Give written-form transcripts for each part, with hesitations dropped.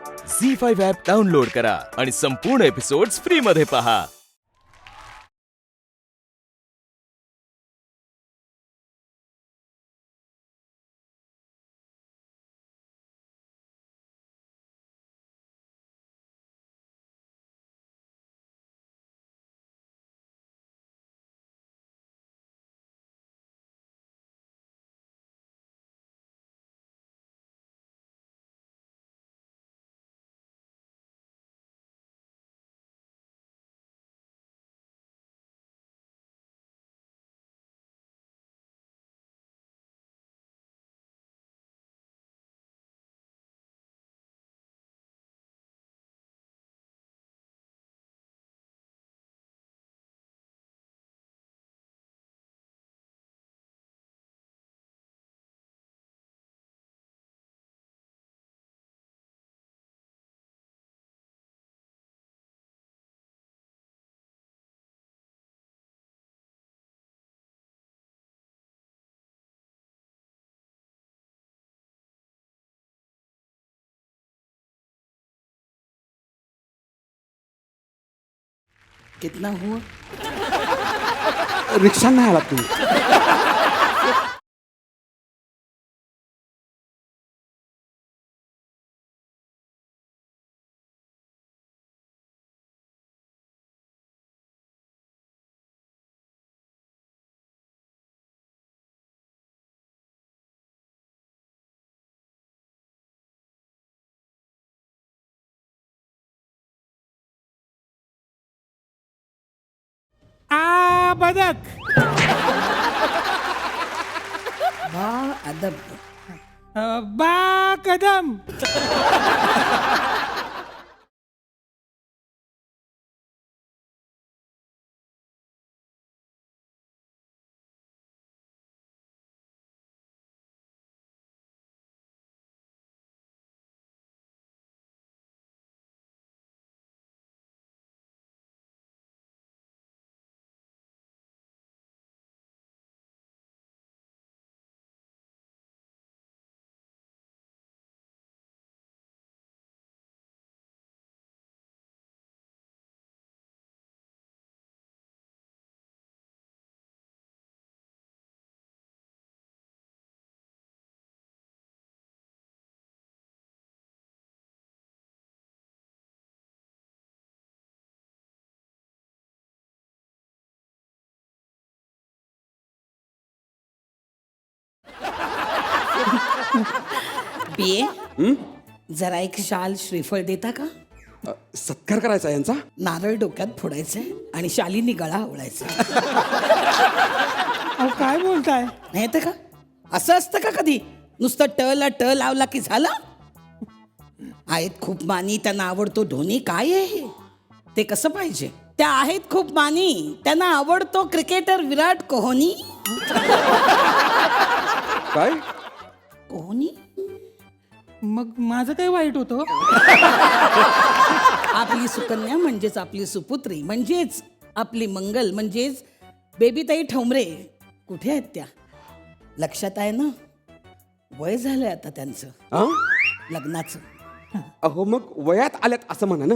झी5 app download करा आणि संपूर्ण एपिसोड्स फ्री मध्ये पहा. कितना हुआ? रिक्षा नाही आला तुम्ही. बदक बा अदब. बा कदम. पिये जरा एक शाल श्रीफळ देता का? सत्कार करायचा यांचा. नारळ डोक्यात फोडायचंय आणि शालीनी गळा आवळायचा. अहो काय बोलताय? नाही तर का असं असतं का कधी? नुसतं टला ट लावला की झाला? आहेत खूप मानी त्यांना आवडतो धोनी. काय आहे हे? ते कसं पाहिजे? त्या आहेत खूप मानी त्यांना आवडतो क्रिकेटर विराट कोहली. काय कोहली? मग माझं काय वाईट होतं? आपली सुकन्या म्हणजेच आपली सुपुत्री म्हणजेच आपली मंगल म्हणजेच बेबीताई ठोंबरे कुठे आहेत त्या? लक्षात आहे ना? वय झालंय आता त्यांचं हा? लग्नाचं. अहो मग वयात आल्यात असं म्हणा ना.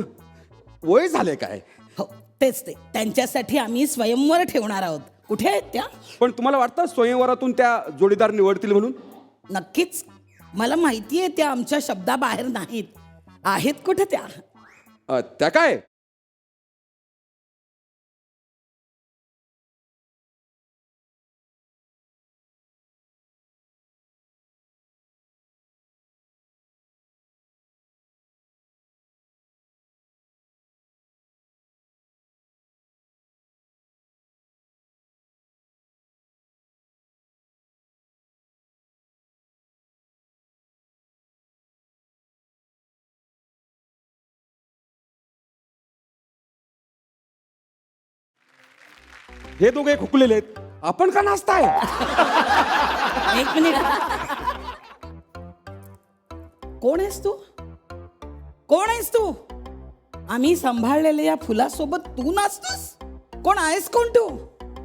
वय झालंय काय? हो तेच ते. त्यांच्यासाठी आम्ही स्वयंवर ठेवणार आहोत. कुठे आहेत त्या? पण तुम्हाला वाटतं स्वयंवरातून त्या जोडीदार निवडतील म्हणून? नक्कीच. मला माहिती आहे त्या आमच्या शब्दाबाहेर नाहीत. आहेत कुठे त्या? त्या काय हे दोघे खुकलेले आहेत. आपण का नाचताय? एक मिनिट. कोण आहेस तू? कोण आहेस तू? आम्ही सांभाळलेल्या या फुलासोबत तू नाचतोस? कोण आहेस कोण तू?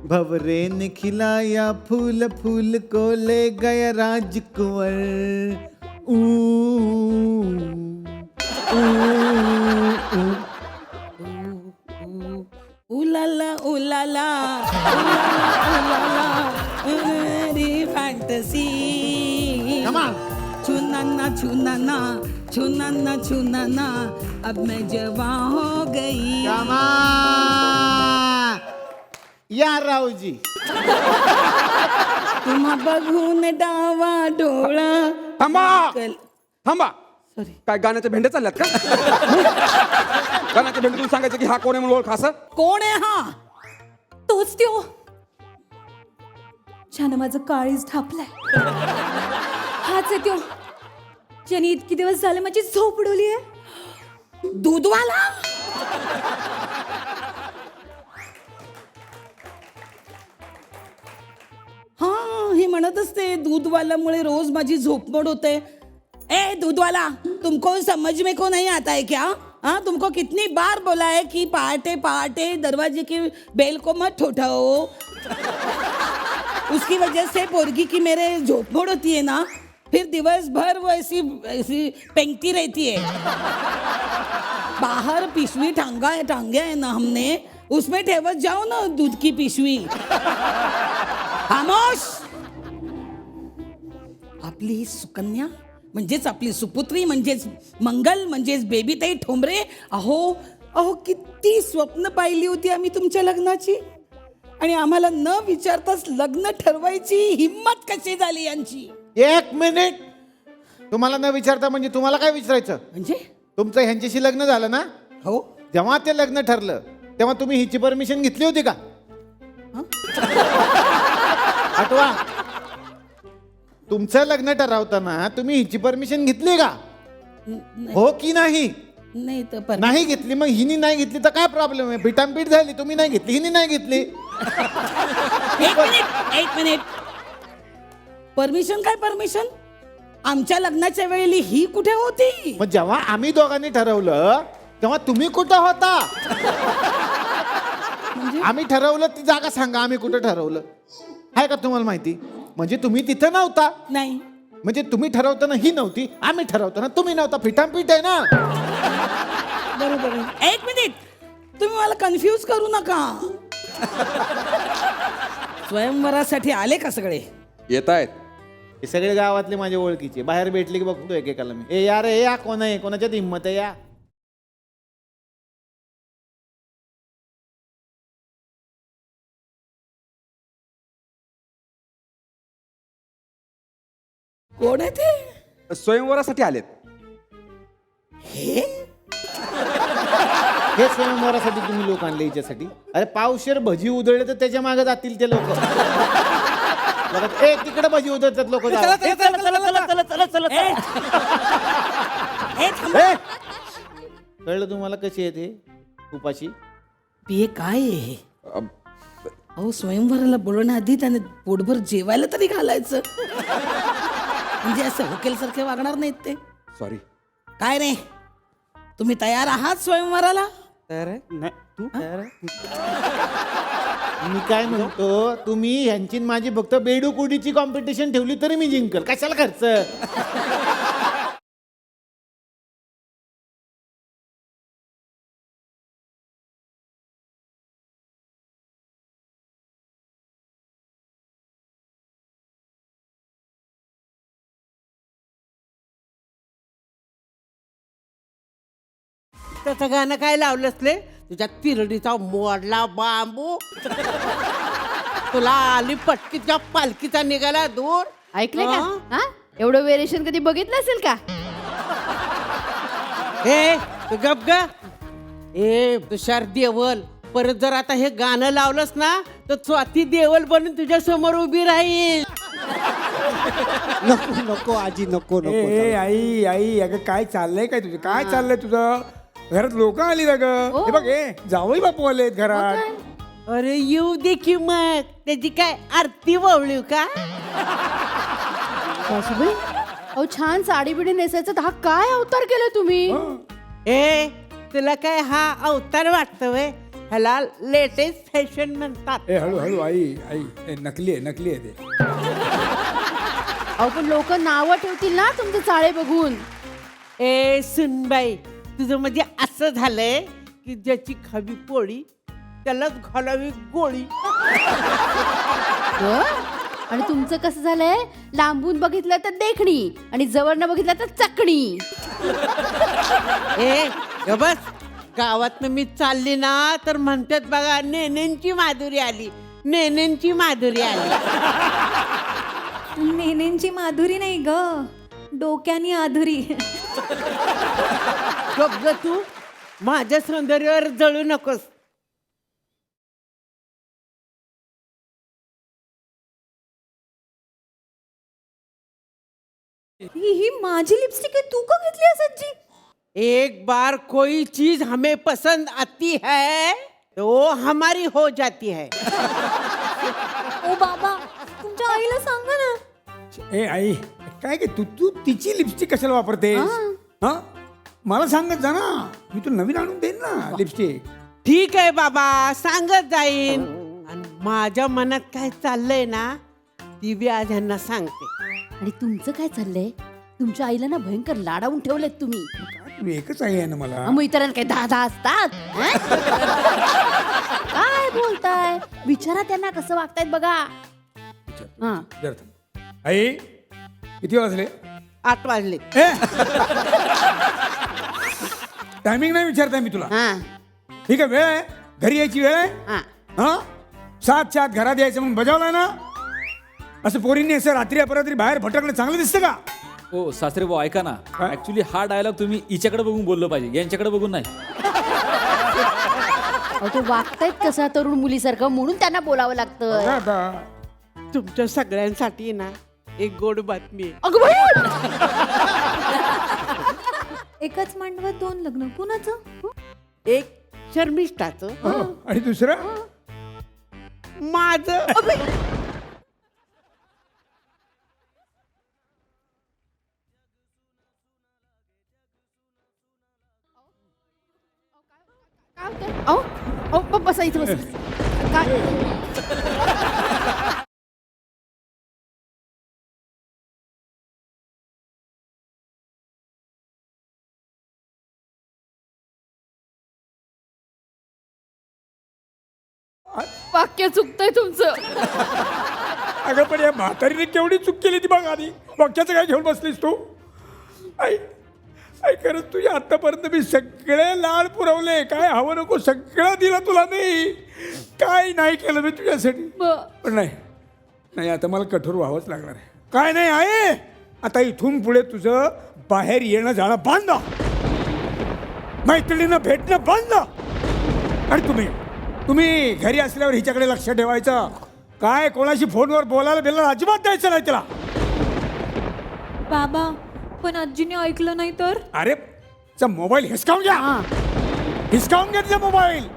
भवरे ने खिलाया फूल फूल को ले गया राजकुंवर. ऊ, ऊ, फॅन्टसी Come on. छुनाना छुनाना छुनाना छुनाना अब मैं जवां हो गई. Come on. या रावजी. तुम्हा बघून डावा डोळा. थांबा थांबा सॉरी. काय गाण्याच्या भेंड्या चालल्यात का गाण्याच्या भेंड्या सांगायचं की हा कोण आहे म्हणून ओळख असं कोण आहे हा? तोच त्यो ज्यानं माझं काळीज ढापलाय. हाच आहे त्यो ज्याने इतकी दिवस झाले माझी झोप उडवली आहे. दूधवाला. हा हे म्हणत असते दूधवाल्यामुळे रोज माझी झोपमोड होते. ए दूधवाला, तुमको समझ में को नहीं आता है क्या? हाँ, तुमको कितनी बार बोला है कि पहाटे पहाटे दरवाजे की बेल को मत ठोठाओ. उसकी वजह से पोरगी की मेरे झोपमोड़ होती है ना, फिर दिवस भर वो ऐसी ऐसी पेंगती रहती है. बाहर पिशवी टांगे है ना हमने, उसमें ठेवत जाओ ना दूध की पिशवी. खामोश. आपली ही सुकन्या म्हणजेच आपली सुपुत्री म्हणजेच मंगल म्हणजेच बेबीताई ठोंबरे. अहो अहो किती स्वप्न पाहिली होती आम्ही तुमच्या लग्नाची, आणि आम्हाला न विचारताच लग्न ठरवायची हिम्मत कशी झाली यांची? 1 मिनिट. तुम्हाला न विचारता म्हणजे तुम्हाला काय विचारायचं? म्हणजे तुमचं ह्यांच्याशी लग्न झालं ना, हो जेव्हा ते लग्न ठरलं तेव्हा तुम्ही हिची परमिशन घेतली होती का? आठवा. तुमचं लग्न ठरवताना तुम्ही हिची परमिशन घेतली का? हो की नाही? नाही तर नाही घेतली. मग हिनी नाही घेतली तर काय प्रॉब्लेम आहे? पिटांपीट झाली. तुम्ही नाही घेतली, हिनी नाही घेतली. एक मिनिट. परमिशन काय परमिशन? आमच्या लग्नाच्या वेळी ही कुठे होती? मग जेव्हा आम्ही दोघांनी ठरवलं तेव्हा तुम्ही कुठं होता? आम्ही ठरवलं ती जागा सांगा. आम्ही कुठं ठरवलं आहे का तुम्हाला माहिती? म्हणजे तुम्ही तिथं नव्हता. नाही. म्हणजे तुम्ही ठरवताना ही नव्हती, आम्ही ठरवताना तुम्ही नव्हता. फिटांपीठ आहे ना. बरोबर आहे. एक मिनिट, तुम्ही मला कन्फ्यूज करू नका. स्वयंवरासाठी आले का सगळे? येत आहेत. हे सगळे गावातले माझ्या ओळखीचे. बाहेर भेटले की बघतो एकेकाला मी. ए यार, हे या कोण आहे? कोणाच्यात हिंमत आहे? या. कोण आहे ते? स्वयंवरासाठी आलेत. हे हे स्वयंवरासाठी तुम्ही लोक आणले हिच्यासाठी? अरे पावशेर भजी उधळले तर त्याच्या मागे जातील ते लोक. ए तिकडे भजी उधळतात लोक. कळलं तुम्हाला कशी आहे ते उपाशी? हे काय आहे? अहो स्वयंवराला बोलवण्याआधी त्याने पोटभर जेवायला तरी घालायचं. म्हणजे असं होकेलसारखे वागणार नाहीत ते. सॉरी. काय रे, तुम्ही तयार आहात स्वयंवराला? तयार आहे? नाही तू तयार आहे? मी काय म्हणतो, तुम्ही ह्यांची न माझी फक्त बेडूकुडीची कॉम्पिटिशन ठेवली तरी मी जिंकल. कशाला खर्च? त्याचं गाणं काय लावलंस ले? तुझ्या तिरडीचा मोडला बांबू. तुला आली पटकीच्या पालखीचा निघाला दूर. ऐकलंय का? हा एवढं वेरिएशन कधी बघितलं असेल का? हे तू गप ग. ए तुषार देवल, परत जर आता हे गाणं लावलंस ना तर स्वाती देवल बनून तुझ्या समोर उभी राहील. नको नको आजी नको नको. ए आई आई, अगं काय चाललंय काय तुझं? काय चाललंय तुझं? घरात लोक आली ना ग. हे बघ, ए जावई बापू आलेत घरात. अरे येऊ दे की मग, त्याची काय आरती वळू का? सासूबाई, अहो छान साडी बिडी नेसायचं तर हा काय अवतार केलाय तुम्ही? ए तुला काय हा अवतार वाटतोय? ह्याला लेटेस्ट फॅशन म्हणतात. ए हळू हळू आई आई, ए, नकली आहे नकली आहे ते. अहो पण लोक नावं ठेवतील ना तुमचे चाळे बघून. ए सुनबाई, तुझं म्हणजे असं झालंय की ज्याची खावी पोळी त्यालाच घालावी गोळी. आणि तुमचं कसं झालंय, लांबून बघितलं तर देखणी आणि जवळनं बघितलं तर चकणी. ए ग बस, गावात मी चालली ना तर म्हणतात बघा, नेनेंची माधुरी आली, नेनेंची माधुरी आली. नेनेंची माधुरी नाही ग, डोक्यानी आधुरी. गप ग तू, माझ्या सौंदर्यावर जळू नकोस. ही माझी लिपस्टिक आहे, तू का घेतली असं? एक बार कोई चीज हमें पसंद आती है तो वो हमारी हो जाती है. ओ बाबा, तुमच्या आईला सांगा ना. ए आई, काय की तू तू तिची लिपस्टिक कशाला वापरतेस? हा, मला सांगत जा ना, मी तू नवीन आणून देईन ना लिपस्टिक. ठीक आहे बाबा, सांगत जाईन. आणि माझ्या मनात काय चाललंय ना, ती बी आज ह्यांना सांगते. आणि तुमचं काय चाललंय? तुमच्या आईला ना भयंकर लाडावून ठेवलेत तुम्ही. तुम्ही एकच आई आहे ना मला. मग इतरांना काही 10 असतात? हं? काय बोलताय? विचारा त्यांना कसं वागतायत बघा. हा, जरा थांब. आई किती वाजले? 8 वाजले. टायमिंग नाही विचारताय मी तुला. हा ठीक आहे, वेळ आहे, घरी यायची वेळ आहे. हा. हा, 7च्या आत घरात यायचं म्हणून बजावलाय ना. असं पोरींनी असं रात्री अपरात्री बाहेर भटकणं चांगलं दिसतं का? हो सासरे भाऊ, ऐका ना, काय? ऍक्च्युली हा डायलॉग तुम्ही हिच्याकडे बघून बोललो पाहिजे, यांच्याकडे बघून नाही. अहो, ते वागतायत कसं तरुण मुलीसारखं, म्हणून त्यांना बोलावं लागतं. बघा आता. तुमच्या सगळ्यांसाठी ना एक गोड बातमी आहे. अगं बाई! एकाच मांडवात 2 लग्न, कुणाचं? एक शर्मिष्ठाचं, हो, आणि दुसरं माझं. अहो, अहो, बसा इथे बसा. काय? वाक्य चुकतंय तुमचं. अगं पण या म्हातारीने केवढी चूक केली ती बघ आधी. वाक्याचं काय घेऊन बसलीस तू? आई, आई खरंच तुझ्या आतापर्यंत मी सगळे लाड पुरवले, काय हवं नको सगळं दिलं तुला मी, काय नाही केलं मी तुझ्यासाठी. पण नाही नाही, आता मला कठोर व्हावंच लागणार आहे. काय नाही आहे, आता इथून पुढे तुझं बाहेर येणं जाणं बंद, मैत्रिणीनं भेटणं बंद. आणि तुम्ही घरी असल्यावर हिच्याकडे लक्ष ठेवायचं. काय कोणाशी फोनवर बोलायला बिलायला अजिबात द्यायचं नाही तिला. बाबा, पण आजीने ऐकलं नाही तर? अरे तिचा मोबाईल हिसकावून घ्या, हिसकावून घ्या तिचा मोबाईल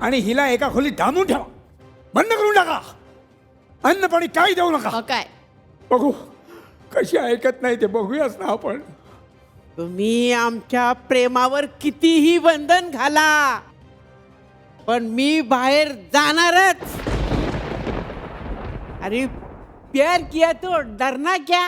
आणि हिला एका खोलीत डांबून ठेवा, बंद करून टाका. अन्न पाणी काही देऊ नका. काय? बघू कशी ऐकत नाही ते बघूयाच ना आपण. तुम्ही आमच्या प्रेमावर कितीही बंधन घाला, पण मी बाहेर जाणारच. अरे प्यार किया तो डरना क्या.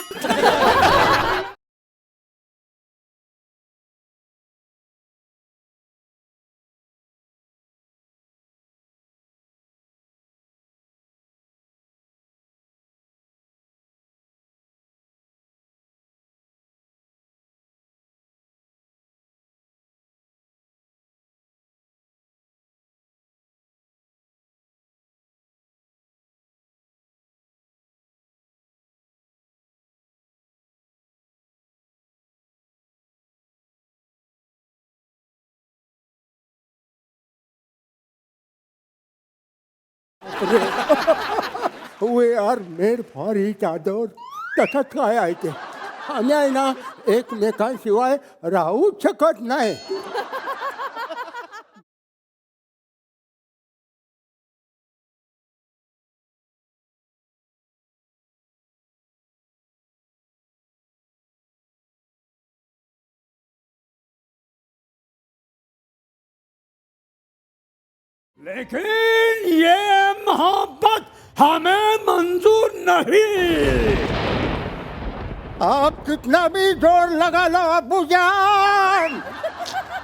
We are made for each other. तसंच काय आहे ते. आम्ही आहे ना एकमेकांशिवाय राहूच शकत नाही. लेकिन ये मोहब्बत हमें मंजूर नहीं. आप कितना भी जोर लगा लो अबू जान,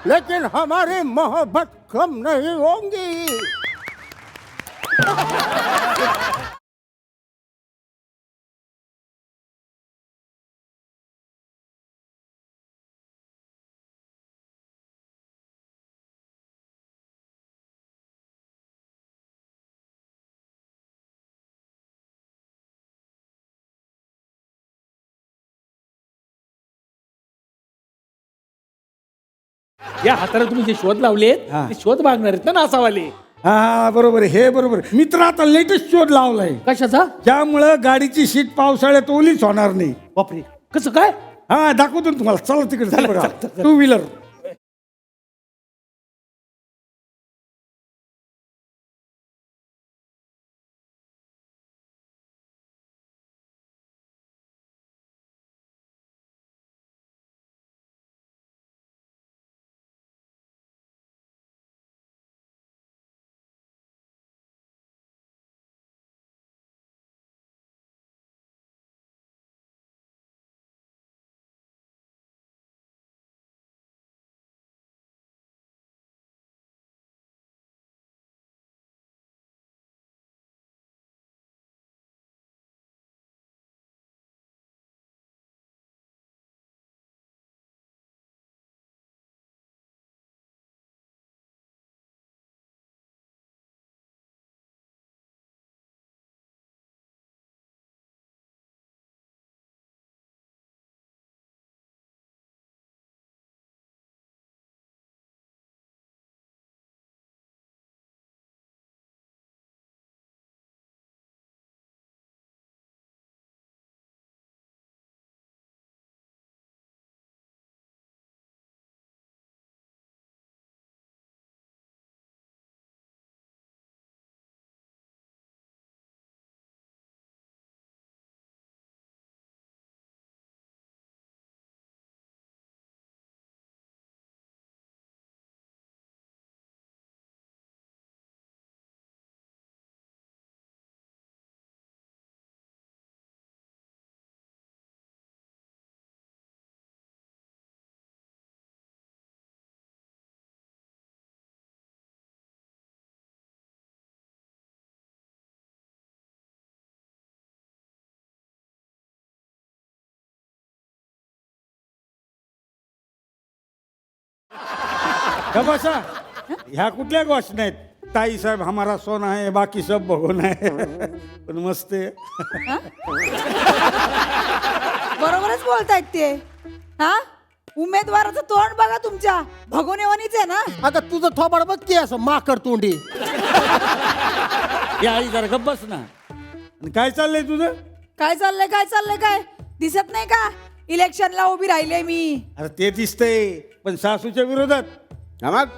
लेकिन हमारी मोहब्बत कम नहीं होंगी. या हाताला तुम्ही जे शोध लावलेत ते शोध मागणार आहेत ना नासावाले. हा बरोबर आहे, हे बरोबर आहे. मित्र आता लेटेस्ट शोध लावलाय कशाचा? त्यामुळं गाडीची सीट पावसाळ्यात ओलीच होणार नाही. बापरे, कसं काय? हा दाखवतो ना तुम्हाला, चला तिकडे चला बघा. Two wheeler. का बसा, ह्या कुठल्या गोष्ट नाहीत. ताई साहेब हमारा सोना है, बाकी सब भगोन है. पण मस्त आहे. बरोबरच बोलतायत ते. हा, उमेदवाराचं तोंड बघा तुमच्या भगोनेवानीच आहे ना. आता तुझं थोबाड बघ की असं माकड तोंडी. या आई जरा गप्प बस ना. आणि काय चाललंय तुझं? काय चाललंय काय दिसत नाही का? इलेक्शनला उभी राहिले मी. अरे ते दिसतंय, पण सासूच्या विरोधात. हा मग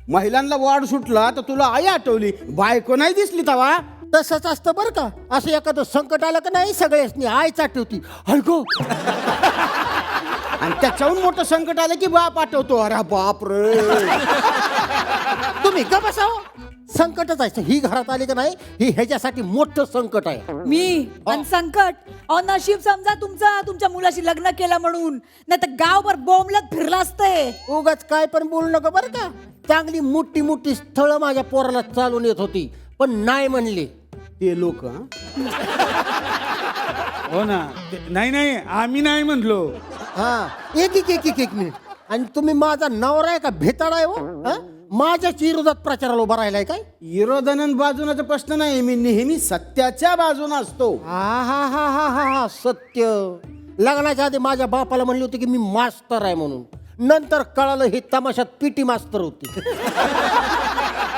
महिलांना वाढ सुटला तर तुला आई आठवली, बायको नाही दिसली तवा. तसंच असतं बरं का. असं एखादं संकट आलं का नाही सगळ्यासनी आईच आठवती. हलको. आणि त्याच्याहून मोठं संकट आलं की बाप आठवतो. अरे बाप रे. तुम्ही का बसाव. संकटच आहे. ही घरात आली का नाही, ही ह्याच्यासाठी मोठं संकट आहे. मी पण संकट. नशीब समजा तुमच्या मुलाशी लग्न केलं म्हणून, नाही तर गावभर बोंबलत फिरला असते. उगाच काय पण बोलू नका बरं का. चांगली मोठी मोठी स्थळं माझ्या पोराला चालून येत होती, पण नाही म्हणले ते लोक. हो ना. नाही आम्ही नाही म्हणलो. हा, एक मिनिट. आणि तुम्ही माझा नवरा आहे का भेताड आहे हो? हा? माझ्याच विरोधात प्रचाराला उभा राहिलाय काय? विरोधानंद बाजूनाचा प्रश्न नाही, मी नेहमी सत्याच्या बाजून असतो. हा सत्य. लग्नाच्या आधी माझ्या बापाला म्हणली होती की मी मास्तर आहे म्हणून. नंतर कळालं हे तमाशात पीटी मास्तर होती.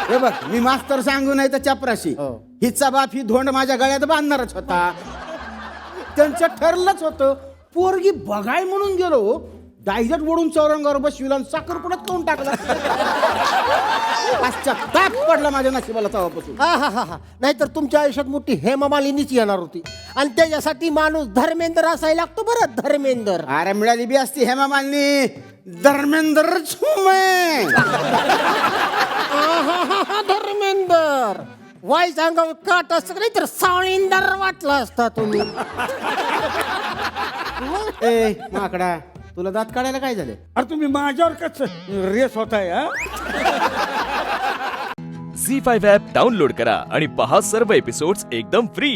हे बघ, मी मास्तर सांगू नाही तर चपराशी. हिचा बाप ही धोंड माझ्या गळ्यात बांधणारच होता. त्यांचं ठरलंच होतं. पोरगी बघाय म्हणून गेलो, डायरेक्ट ओढून चौरंगावर बसविला आणि साखरपुड्यात खाऊन टाकला. ताप पडला माझ्या नशिबाला तेव्हापासून. हा. नाहीतर तुमच्या आयुष्यात मोठी हेमा मालिनीच येणार होती. आणि त्याच्यासाठी माणूस धर्मेंद्र असायला लागतो बरं. धर्मेंद्र. अरे मिळाली बी असती हेमा मालिनी, धर्मेंद्रच हूं मैं. धर्मेंद्र. वाईच अंगावर काट असतं नाही तर सावळींदर वाटला असता तुम्ही. ए माकडा, तुला दात काढायला काय झालं? अरे तुम्ही माझ्यावर कसं रेस होताय. झी5 ॲप डाउनलोड करा आणि पहा सर्व एपिसोड्स एकदम फ्री.